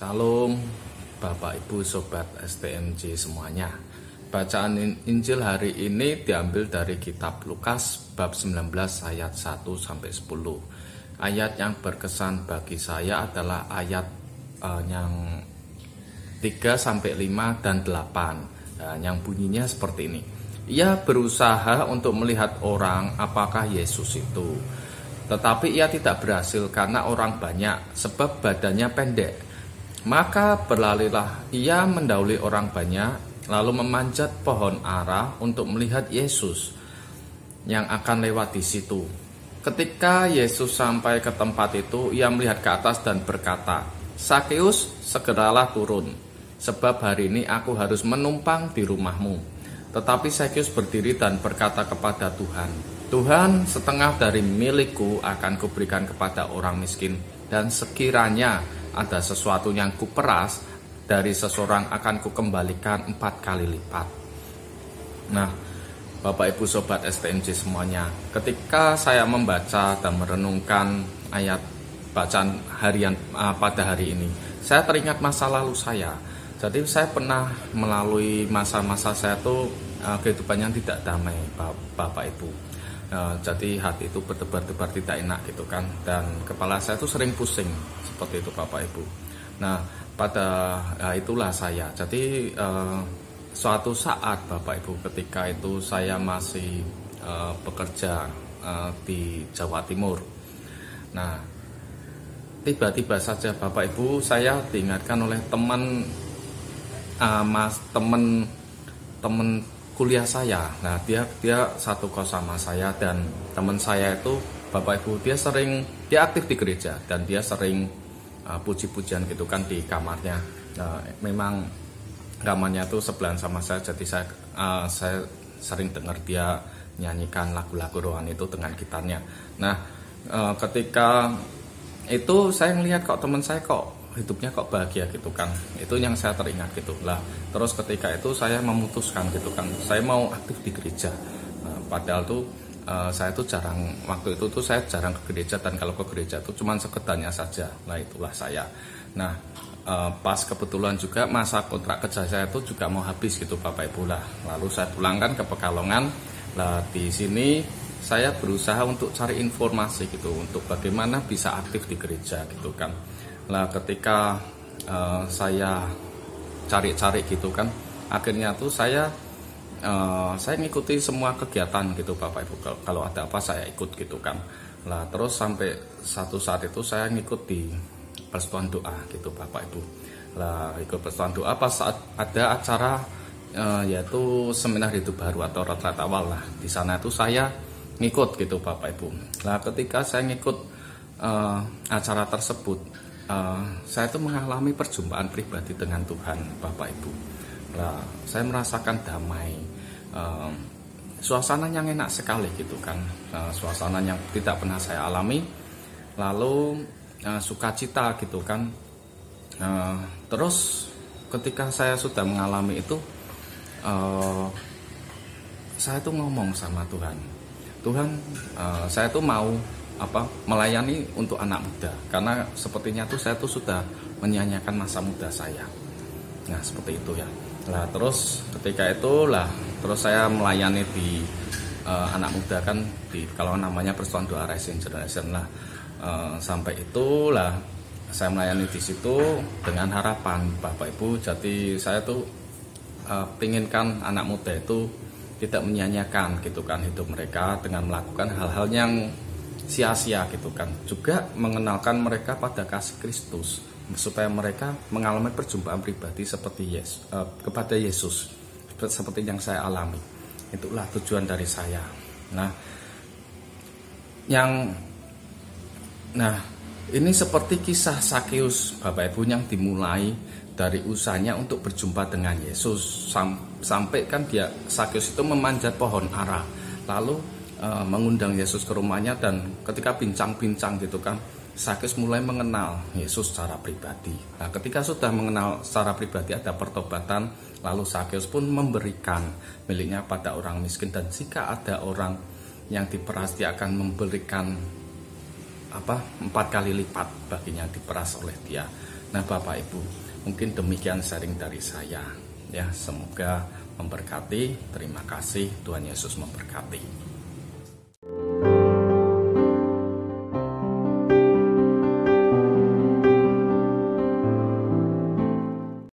Salam Bapak Ibu Sobat STMJ semuanya. Bacaan Injil hari ini diambil dari kitab Lukas bab 19 ayat 1-10. Ayat yang berkesan bagi saya adalah ayat yang 3-5 dan 8. Yang bunyinya seperti ini. Ia berusaha untuk melihat orang apakah Yesus itu. Tetapi ia tidak berhasil karena orang banyak, sebab badannya pendek. Maka berlarilah ia mendahului orang banyak, lalu memanjat pohon ara untuk melihat Yesus yang akan lewat di situ. Ketika Yesus sampai ke tempat itu, ia melihat ke atas dan berkata, "Sakeus, segeralah turun, sebab hari ini aku harus menumpang di rumahmu." Tetapi Sakeus berdiri dan berkata kepada Tuhan, "Tuhan, setengah dari milikku akan kuberikan kepada orang miskin, dan sekiranya ada sesuatu yang kuperas dari seseorang akan kukembalikan 4 kali lipat." Nah, Bapak Ibu Sobat STMJ semuanya, ketika saya membaca dan merenungkan ayat bacaan harian pada hari ini, saya teringat masa lalu saya. Jadi saya pernah melalui masa-masa saya tuh kehidupan yang tidak damai, Bapak Ibu. Jadi hati itu berdebar-debar tidak enak gitu kan, dan kepala saya tuh sering pusing seperti itu Bapak Ibu. Nah pada itulah saya. Jadi suatu saat Bapak Ibu, ketika itu saya masih bekerja di Jawa Timur. Nah tiba-tiba saja Bapak Ibu, saya diingatkan oleh teman kuliah saya. Nah dia satu kos sama saya, dan teman saya itu Bapak Ibu, dia aktif di gereja, dan dia sering puji-pujian gitu kan di kamarnya. Memang kamarnya tuh sebelahan sama saya, jadi saya sering dengar dia nyanyikan lagu-lagu rohani itu dengan gitarnya. Nah ketika itu saya ngelihat kok teman saya kok hidupnya kok bahagia gitu kan, itu yang saya teringat gitu lah. Terus ketika itu saya memutuskan gitu kan, saya mau aktif di gereja. Padahal tuh saya tuh waktu itu tuh saya jarang ke gereja, dan kalau ke gereja tuh cuman sekedarnya saja. Nah itulah saya. Nah pas kebetulan juga masa kontrak kerja saya tuh juga mau habis gitu Bapak Ibu lah. Lalu saya pulangkan ke Pekalongan. Lah di sini saya berusaha untuk cari informasi gitu, untuk bagaimana bisa aktif di gereja gitu kan. Lah ketika saya cari-cari gitu kan, akhirnya tuh saya ngikuti semua kegiatan gitu Bapak Ibu. Kalau ada apa saya ikut gitu kan. Lah terus sampai satu saat itu saya ngikut di persekutuan doa gitu Bapak Ibu. Lah ikut persekutuan doa pas saat ada acara yaitu seminar hidup baru atau retret awal lah. Di sana tuh saya ngikut gitu Bapak Ibu. Lah ketika saya ngikut acara tersebut, saya tuh mengalami perjumpaan pribadi dengan Tuhan Bapak Ibu. Nah, saya merasakan damai, suasana yang enak sekali gitu kan, suasana yang tidak pernah saya alami. Lalu sukacita gitu kan. Terus ketika saya sudah mengalami itu, saya tuh ngomong sama Tuhan, "Tuhan, saya tuh mau melayani untuk anak muda, karena sepertinya tuh saya tuh sudah menyanyiakan masa muda saya." Nah seperti itu ya. Nah terus ketika itu terus saya melayani di anak muda kan, kalau namanya Persekutuan Doa Rising Generation lah. Sampai itulah saya melayani di situ dengan harapan Bapak Ibu. Jadi saya tuh pinginkan anak muda itu tidak menyanyiakan gitu kan hidup mereka dengan melakukan hal-hal yang sia-sia gitu kan, juga mengenalkan mereka pada kasih Kristus, supaya mereka mengalami perjumpaan pribadi seperti kepada Yesus, seperti yang saya alami. Itulah tujuan dari saya. Ini seperti kisah Sakeus Bapak Ibu, yang dimulai dari usahanya untuk berjumpa dengan Yesus, sampai kan Sakeus itu memanjat pohon ara, lalu mengundang Yesus ke rumahnya, dan ketika bincang-bincang gitu kan, Sakeus mulai mengenal Yesus secara pribadi. Nah ketika sudah mengenal secara pribadi, ada pertobatan, lalu Sakeus pun memberikan miliknya pada orang miskin, dan jika ada orang yang diperas, dia akan memberikan 4 kali lipat baginya diperas oleh dia. Nah Bapak Ibu, mungkin demikian sharing dari saya ya, semoga memberkati. Terima kasih, Tuhan Yesus memberkati.